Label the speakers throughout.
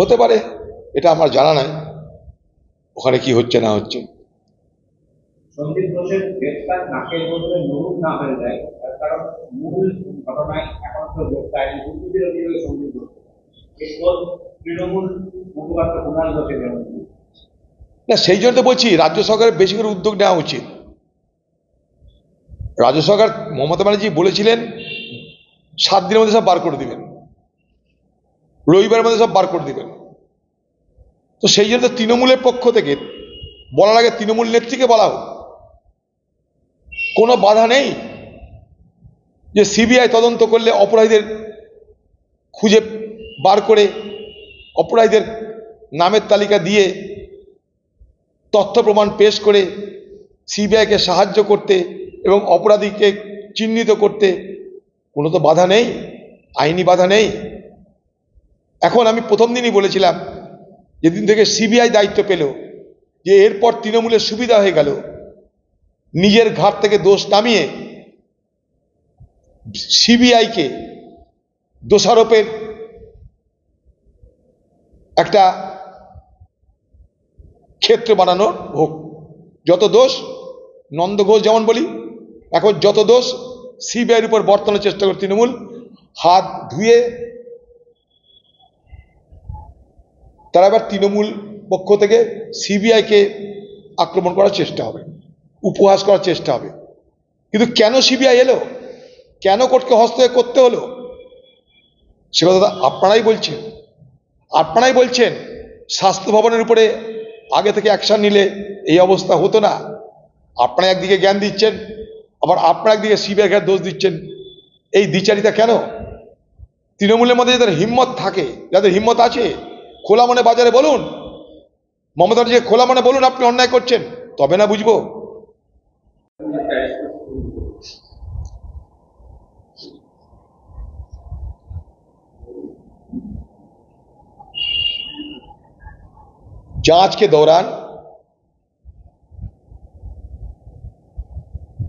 Speaker 1: হতে পারে, এটা আমার জানা নাই ওখানে কি হচ্ছে না হচ্ছে।
Speaker 2: সন্দীপ ঘোষের গ্রেফতার নাকের বদলে নুরুল না হয়ে যায়, তার কারণ মূল ঘটনায় একমাত্র গ্রেফতার বিরোধী সন্দীপ ঘোষ। এরপর তৃণমূল মুখপাত্র কুণাল ঘোষের যেমন
Speaker 1: না, সেই জন্য তো বলছি রাজ্য সরকারের বেশি করে উদ্যোগ নেওয়া উচিত। রাজ্য সরকার মমতা ব্যানার্জি বলেছিলেন 7 দিনের মধ্যে সব বার করে দিবেন, রবিবারের মধ্যে সব বার করে দিবেন। তো সেই জন্য তৃণমূলের পক্ষ থেকে বলার আগে তৃণমূল নেত্রীকে বলা হোক, কোনো বাধা নেই যে সিবিআই তদন্ত করলে অপরাধীদের খুঁজে বার করে অপরাধীদের নামের তালিকা দিয়ে তথ্য প্রমাণ পেশ করে সিবিআইকে সাহায্য করতে এবং অপরাধীকে চিহ্নিত করতে কোনো তো বাধা নেই, আইনি বাধা নেই। এখন আমি প্রথম দিনই বলেছিলাম, যেদিন থেকে সিবিআই দায়িত্ব পেল, যে এরপর তৃণমূলের সুবিধা হয়ে গেল নিজের ঘাট থেকে দোষ নামিয়ে সিবিআইকে দোষারোপের একটা ক্ষেত্র বানানো হোক। যত দোষ, নন্দ ঘোষ যেমন বলি, এখন যত দোষ সিবিআইয়ের উপর বর্তানোর চেষ্টা করে তৃণমূল, হাত ধুয়ে তারা এবার তৃণমূল পক্ষ থেকে সিবিআইকে আক্রমণ করার চেষ্টা হবে, উপহাস করার চেষ্টা হবে। কিন্তু কেন সিবিআই এলো, কেন কোর্টকে হস্তক্ষেপ করতে হলো, সে কথা আপনারাই বলছেন। আপনারাই বলছেন স্বাস্থ্য ভবনের উপরে আগে থেকে অ্যাকশন নিলে এই অবস্থা হতো না। আপনারা একদিকে জ্ঞান দিচ্ছেন, আবার আপনারা একদিকে সিবিআইকে দোষ দিচ্ছেন। এই দ্বিচারিতা কেন? তৃণমূলের মধ্যে যাদের হিম্মত থাকে, যাদের হিম্মত আছে, খোলা মনে বাজারে বলুন, মমতা ব্যানার্জিকে খোলা মনে বলুন আপনি অন্যায় করছেন, তবে না বুঝবো। जांच के दौरान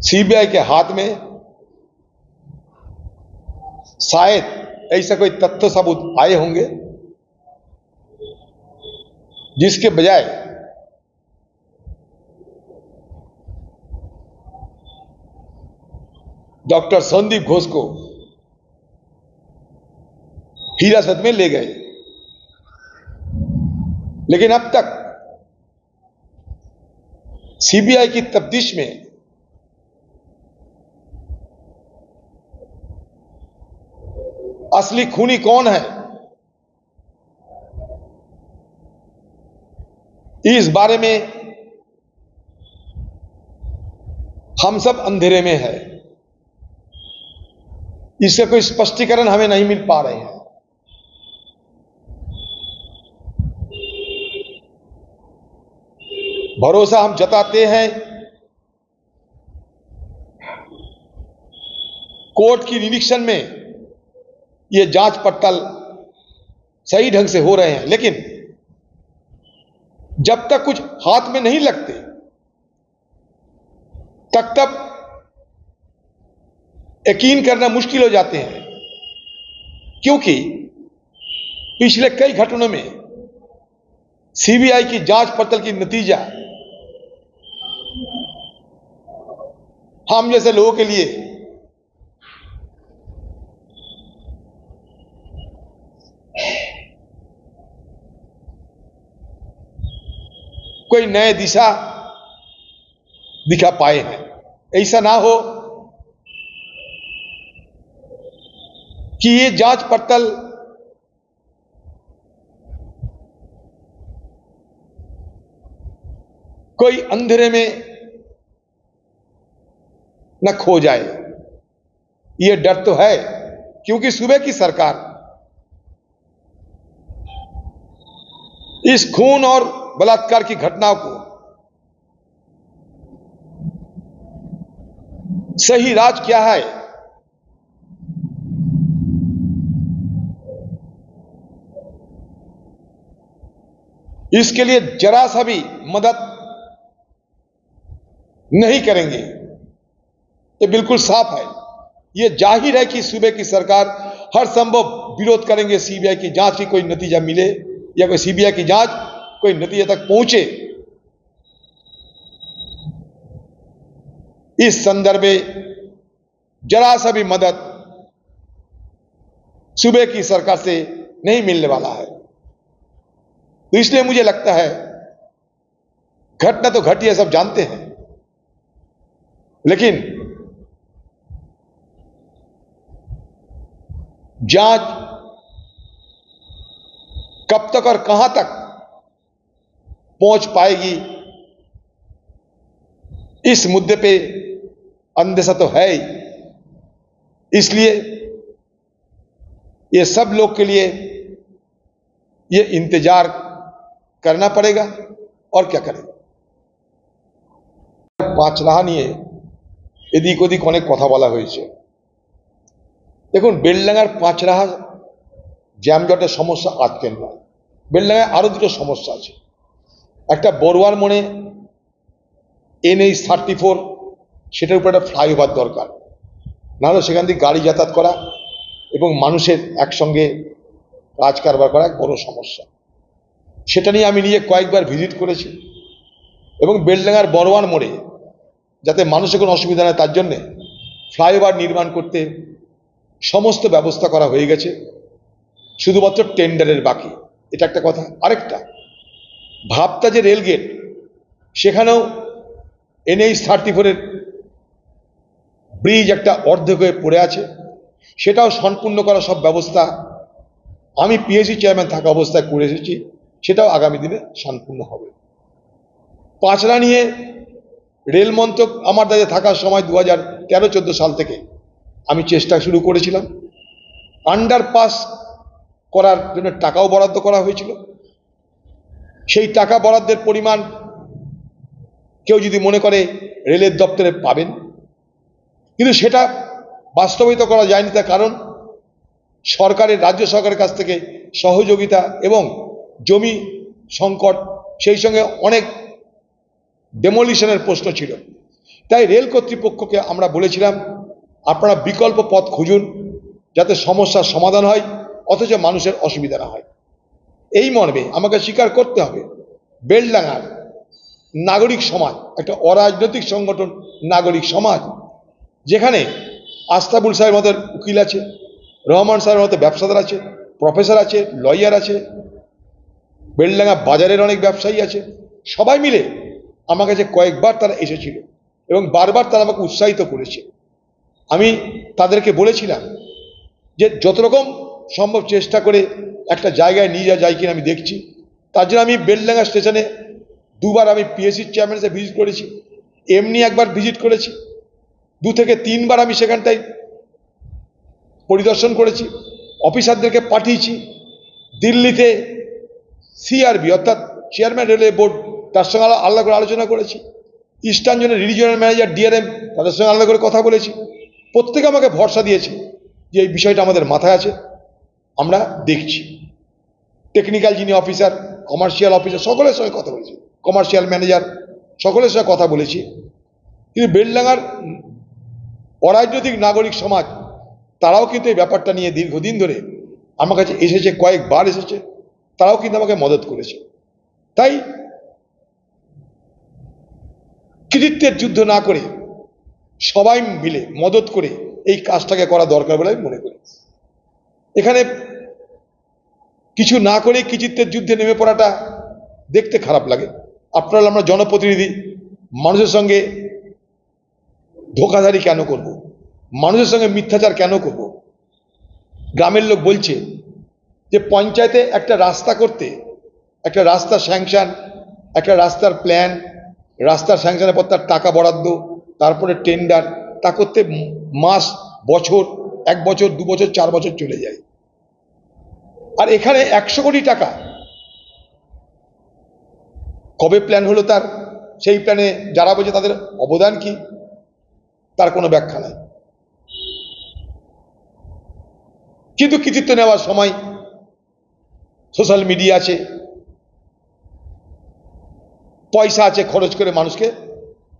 Speaker 1: सीबीआई के हाथ में शायद ऐसा कोई तथ्य सबूत आए होंगे जिसके बजाय डॉक्टर संदीप घोष को हिरासत में ले गए। लेकिन अब तक सीबीआई की तफ्तीश में असली खूनी कौन है, इस बारे में हम सब अंधेरे में है। इससे कोई स्पष्टीकरण हमें नहीं मिल पा रहे हैं। भरोसा हम जताते हैं कोर्ट की निरीक्षण में ये जांच पड़ताल सही ढंग से हो रहे हैं, लेकिन जब तक कुछ हाथ में नहीं लगते तब यकीन करना मुश्किल हो जाते हैं। क्योंकि पिछले कई घटनाओं में सीबीआई की जांच पड़ताल की नतीजा हम जैसे लोगों के लिए कोई नए दिशा दिखा पाए हैं। ऐसा ना हो कि ये जांच पड़ताल कोई अंधेरे में न खो जाए, ये डर तो है। क्योंकि सूबे की सरकार इस खून और बलात्कार की घटनाओं को सही राज क्या है, इसके लिए जरा सा भी मदद नहीं करेंगे। ये बिल्कुल साफ है, ये जाहिर है कि सूबे की सरकार हर संभव विरोध करेंगे सीबीआई की जांच की कोई नतीजा मिले या कोई सीबीआई की जांच कोई नतीजे तक पहुंचे। इस संदर्भ में जरा सा भी मदद सूबे की सरकार से नहीं मिलने वाला है। तो इसलिए मुझे लगता है घटना तो घटी है, सब जानते हैं, लेकिन जांच कब तक और कहां तक पहुंच पाएगी, इस मुद्दे पे अंदेशा तो है ही। इसलिए ये सब लोग के लिए ये इंतजार करना पड़ेगा और क्या करें। পাঁচরাহা নিয়ে এদিক ওদিক অনেক কথা বলা হয়েছে। দেখুন, বেলডাঙ্গার পাঁচরাহা জ্যামজটের সমস্যা আজকের নয়, বেলডাঙ্গায় আরো দুটো সমস্যা আছে। একটা বড়ুয়ার মোড়ে NH-34 সেটার উপর একটা ফ্লাইওভার দরকার, নাহলে সেখান থেকে গাড়ি যাতায়াত করা এবং মানুষের একসঙ্গে কাজ কারবার করা এক বড় সমস্যা। সেটা নিয়ে আমি নিজে কয়েকবার ভিজিট করেছি এবং বেলডাঙ্গার বড়ুয়ার মোড়ে যাতে মানুষের কোনো অসুবিধা নেই তার জন্যে ফ্লাইওভার নির্মাণ করতে সমস্ত ব্যবস্থা করা হয়ে গেছে, শুধুমাত্র টেন্ডারের বাকি। এটা একটা কথা। আরেকটা, ভাবতা যে রেলগেট সেখানেও NH-34 এর ব্রিজ একটা অর্ধেক হয়ে পড়ে আছে, সেটাও সম্পূর্ণ করা সব ব্যবস্থা আমি পিএসসি চেয়ারম্যান থাকা অবস্থায় করে এসেছি, সেটাও আগামী দিনে সম্পূর্ণ হবে। পাঁচরা নিয়ে রেল মন্ত্রক আমার দায়িত্বে থাকার সময় 2013-14 সাল থেকে আমি চেষ্টা শুরু করেছিলাম। আন্ডারপাস করার জন্য টাকাও বরাদ্দ করা হয়েছিল। সেই টাকা বরাদ্দের পরিমাণ কেউ যদি মনে করে রেলের দপ্তরে পাবেন, কিন্তু সেটা বাস্তবায়িত করা যায়নি। তার কারণ সরকারের, রাজ্য সরকারের কাছ থেকে সহযোগিতা এবং জমি সংকট, সেই সঙ্গে অনেক ডেমোলিশনের প্রশ্ন ছিল। তাই রেল কর্তৃপক্ষকে আমরা বলেছিলাম, আপনারা বিকল্প পথ খুঁজুন যাতে সমস্যার সমাধান হয় অথচ মানুষের অসুবিধা না হয়। এই মর্মে আমাকে স্বীকার করতে হবে, বেলডাঙ্গার নাগরিক সমাজ একটা অরাজনৈতিক সংগঠন, নাগরিক সমাজ, যেখানে আস্তাবুল সাহেবের মতো উকিল আছে, রহমান সাহেবের মতো ব্যবসাদার আছে, প্রফেসর আছে, লয়ার আছে, বেলডাঙ্গা বাজারের অনেক ব্যবসায়ী আছে, সবাই মিলে আমার কাছে কয়েকবার তারা এসেছিল এবং বারবার তারা আমাকে উৎসাহিত করেছে। আমি তাদেরকে বলেছিলাম যে যত রকম সম্ভব চেষ্টা করে একটা জায়গায় নিয়ে যাওয়া যায় কিনা আমি দেখছি। তার জন্য আমি বেলডাঙ্গা স্টেশনে দুবার আমি পিএসসি চেয়ারম্যানের সাথে ভিজিট করেছি, এমনি একবার ভিজিট করেছি, 2 থেকে 3 বার আমি সেখানটায় পরিদর্শন করেছি, অফিসারদেরকে পাঠিয়েছি। দিল্লিতে সিআরবি অর্থাৎ চেয়ারম্যান রেলওয়ে বোর্ড, তার সঙ্গে আলাদা করে আলোচনা করেছি। ইস্টার্ন জোনের রিজিওনাল ম্যানেজার ডিআরএম, তাদের সঙ্গে আলাদা করে কথা বলেছি। প্রত্যেকে আমাকে ভরসা দিয়েছে যে এই বিষয়টা আমাদের মাথায় আছে, আমরা দেখছি। টেকনিক্যাল যিনি অফিসার, কমার্শিয়াল অফিসার, সকলের সঙ্গে কথা বলেছি, কমার্শিয়াল ম্যানেজার, সকলের সঙ্গে কথা বলেছি। কিন্তু বেলডাঙ্গার অরাজনৈতিক নাগরিক সমাজ তারাও কিন্তু এই ব্যাপারটা নিয়ে দীর্ঘদিন ধরে আমার কাছে এসেছে, কয়েকবার এসেছে, তারাও কিন্তু আমাকে মদত করেছে। তাই কৃতিত্বের যুদ্ধ না করে সবাই মিলে মদত করে এই কাজটাকে করা দরকার বলে আমি মনে করি। এখানে কিছু না করে কৃতিত্বের যুদ্ধে নেমে পড়াটা দেখতে খারাপ লাগে। আপনারা, আমরা জনপ্রতিনিধি, মানুষের সঙ্গে ধোঁকাধারি কেন করব, মানুষের সঙ্গে মিথ্যাচার কেন করব? গ্রামের লোক বলছে যে পঞ্চায়েতে একটা রাস্তা করতে, একটা রাস্তা স্যাংশন, একটা রাস্তার প্ল্যান, রাস্তার স্যাংশনের পর তার টাকা বরাদ্দ, তারপরে টেন্ডার, তা করতে মাস, বছর, 1 বছর, 2 বছর, 4 বছর চলে যায়। আর এখানে 100 কোটি টাকা কবে প্ল্যান হলো, তার সেই প্ল্যানে যারা বলছে তাদের অবদান কি, তার কোনো ব্যাখ্যা নাই। কিন্তু কৃতিত্ব নেওয়ার সময় সোশ্যাল মিডিয়া আছে, পয়সা আছে, খরচ করে মানুষকে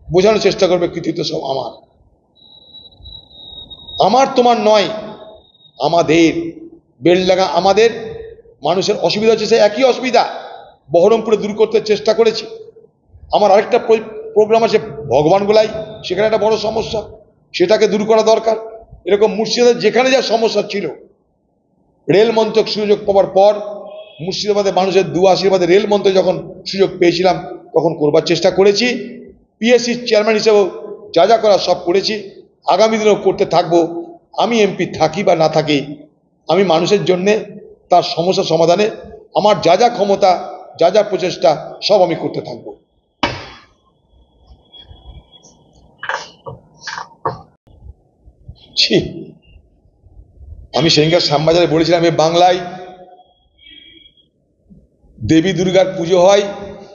Speaker 1: বোঝানোর চেষ্টা করবে কৃতিত্ব সব আমার। আমার তোমার নয়, আমাদের। বেলডাঙ্গা আমাদের, মানুষের অসুবিধা হচ্ছে, সেই একই অসুবিধা বহরমপুরে দূর করতে চেষ্টা করেছি। আমার আরেকটা প্রোগ্রাম আছে ভগবানগোলাই, সেখানে একটা বড় সমস্যা, সেটাকে দূর করা দরকার। এরকম মুর্শিদাবাদে যেখানে যা সমস্যা ছিল, রেল মন্ত্রক সুযোগ পাওয়ার পর মুর্শিদাবাদে মানুষের দু আশীর্বাদে রেল মন্ত্রক যখন সুযোগ পেয়েছিলাম তখন করবার চেষ্টা করেছি। পিএসসির চেয়ারম্যান হিসেবেও যা যা করার সব করেছি, আগামী দিনেও করতে থাকবো। আমি এমপি থাকি বা না থাকি, আমি মানুষের জন্যে তার সমস্যা সমাধানে আমার যা যা ক্ষমতা, যা যা প্রচেষ্টা সব আমি করতে থাকবো। আমি সেদিনকার শ্যামবাজারে বলেছিলাম, এই বাংলায় দেবী দুর্গার পুজো হয়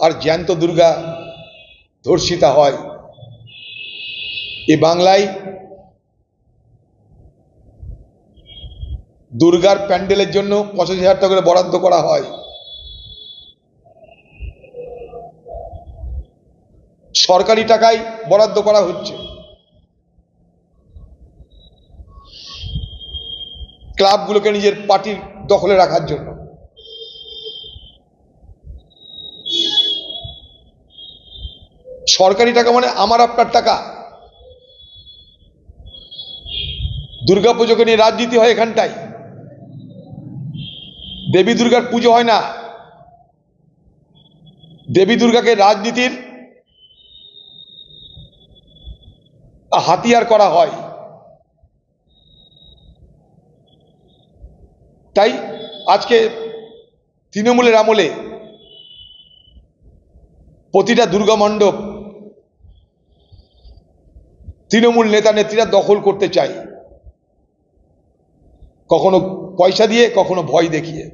Speaker 1: আর জ্যান্ত দুর্গা ধর্ষিতা হয়। এই বাংলায় দুর্গার প্যান্ডেলের জন্য 85,000 টাকা করে বরাদ্দ করা হয়, সরকারি টাকায় বরাদ্দ করা হচ্ছে। ক্লাবগুলোকে নিজের পার্টির দখলে রাখার জন্য। সরকারি টাকা মানে আমার আপনার টাকা। দুর্গাপুজোকে নিয়ে রাজনীতি হয় এখানটায়, দেবী দুর্গার পুজো হয় না। দেবী দুর্গাকে রাজনীতির হাতিয়ার করা হয়। তাই আজকে তৃণমূলের আমলে প্রতিটা দুর্গা মণ্ডপ তৃণমূল নেতা নেত্রীরা দখল করতে চায়, কখনো পয়সা দিয়ে, কখনো ভয় দেখিয়ে।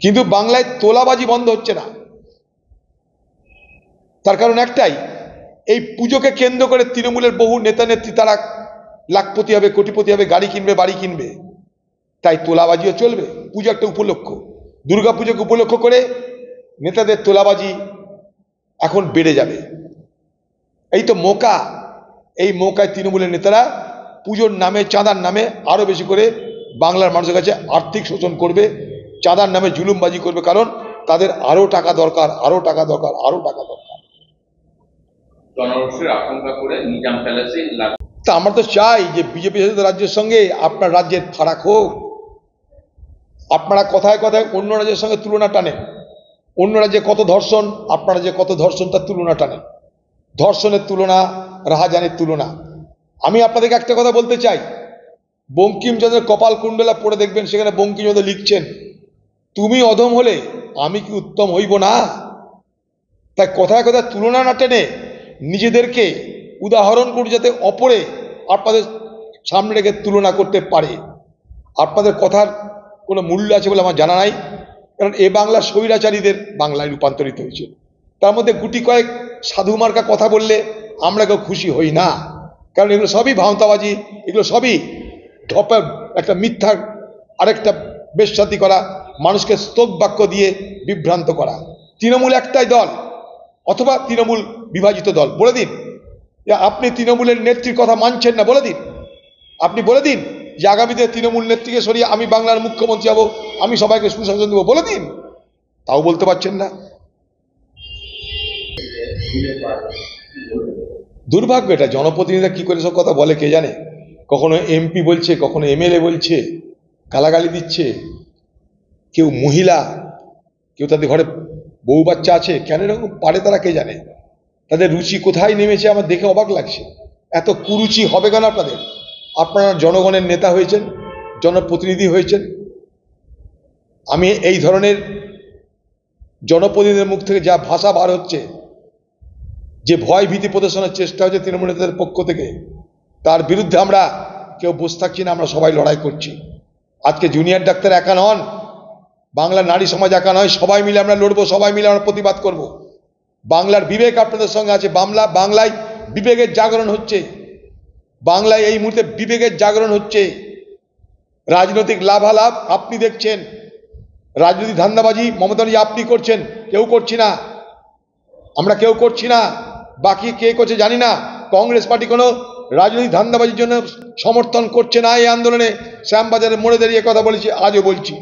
Speaker 1: কিন্তু বাংলায় তোলাবাজি বন্ধ হচ্ছে না। তার কারণ একটাই, এই পুজোকে কেন্দ্র করে তৃণমূলের বহু নেতা নেত্রী তারা লাখপতি হবে, কোটিপতি হবে, গাড়ি কিনবে, বাড়ি কিনবে। তাই তোলাবাজিও চলবে। পুজো একটা উপলক্ষ, দুর্গা পুজোকে উপলক্ষ করে নেতাদের তোলাবাজি এখন বেড়ে যাবে। এই তো মৌকা, এই মৌকায় তৃণমূলের নেতারা পুজোর নামে, চাঁদার নামে আরো বেশি করে বাংলার মানুষের কাছে আর্থিক শোষণ করবে, চাঁদার নামে জুলুমবাজি করবে। কারণ তাদের আরো টাকা দরকার, আরো টাকা দরকার, আরো টাকা দরকার।
Speaker 2: জনরোষের আশঙ্কা করে নিজাম প্যালেসে
Speaker 1: তা আমরা তো চাই যে বিজেপি শাসিত রাজ্যের সঙ্গে আপনার রাজ্যের ফারাক হোক। আপনারা কথায় কথায় অন্য রাজ্যের সঙ্গে তুলনা টানেন, অন্য রাজ্যে কত ধর্ষণ, আপনারা যে কত ধর্ষণ তার তুলনা টানেন। ধর্ষণের তুলনা, রাহাজানির তুলনা। আমি আপনাদেরকে একটা কথা বলতে চাই, বঙ্কিমচন্দ্রের কপাল কুণ্ডলা পড়ে দেখবেন, সেখানে বঙ্কিমচন্দ্র লিখছেন, তুমি অধম হলে আমি কি উত্তম হইব না। তাই কথায় কথায় তুলনা না টেনে নিজেদেরকে উদাহরণ করে যাতে অপরে আপনাদের সামনে রেখে তুলনা করতে পারে। আপনাদের কথার কোনো মূল্য আছে বলে আমার জানা নাই। কারণ এ বাংলা স্বৈরাচারীদের বাংলায় রূপান্তরিত হয়েছে। তার মধ্যে গুটি কয়েক সাধু মার্কা কথা বললে আমরা কেউ খুশি হই না। কারণ এগুলো সবই ভাঁওতাবাজি, এগুলো সবই ঢপের একটা মিথ্যার আরেকটা বেশ্যাতি করা, মানুষকে স্তব বাক্য দিয়ে বিভ্রান্ত করা। তৃণমূল একটাই দল, অথবা তৃণমূল বিভাজিত দল। বলে দিন যে আপনি তৃণমূলের নেত্রীর কথা মানছেন না, বলে দিন। আপনি বলে দিন যে আগামীতে তৃণমূল নেত্রীকে সরিয়ে আমি বাংলার মুখ্যমন্ত্রী হব, আমি সবাইকে সুশাসন দেবো, বলে দিন। তাও বলতে পারছেন না। দুর্ভাগ্য এটা। জনপ্রতিনিধিরা কি করে সব কথা বলে কে জানে। কখনো এমপি বলছে, কখনো এমএলএ বলছে, গালাগালি দিচ্ছে। কেউ মহিলা, কেউ তাদের ঘরে বউ বাচ্চা আছে, কেন এরকম পারে তারা কে জানে। তাদের রুচি কোথায় নেমেছে আমার দেখে অবাক লাগছে। এত কুরুচি হবে কেন আপনাদের? আপনারা জনগণের নেতা হয়েছেন, জনপ্রতিনিধি হয়েছেন। আমি এই ধরনের জনপ্রতিনিধিদের মুখ থেকে যা ভাষা বার হচ্ছে, যে ভয় ভীতি প্রদর্শনের চেষ্টা হচ্ছে তৃণমূল নেতাদের পক্ষ থেকে, তার বিরুদ্ধে আমরা কেউ বসে থাকছি না, আমরা সবাই লড়াই করছি। আজকে জুনিয়র ডাক্তার একা নন, বাংলার নারী সমাজ একা নয়, সবাই মিলে আমরা লড়বো, সবাই মিলে আমরা প্রতিবাদ করব। বাংলার বিবেক আপনাদের সঙ্গে আছে। বাংলায় বিবেকের জাগরণ হচ্ছে, বাংলায় এই মুহূর্তে বিবেকের জাগরণ হচ্ছে। রাজনৈতিক লাভালাভ আপনি দেখছেন, রাজনৈতিক ধান্দাবাজি মমতা ব্যানার্জি আপনি করছেন, কেউ করছি না, আমরা কেউ করছি না। বাকি কে করছে জানি না। কংগ্রেস পার্টি কোনো রাজনৈতিক ধান্দাবাজির জন্য সমর্থন করছে না এই আন্দোলনে। শ্যামবাজারে মোড়ে দাঁড়িয়ে কথা বলেছি, আজও বলছি।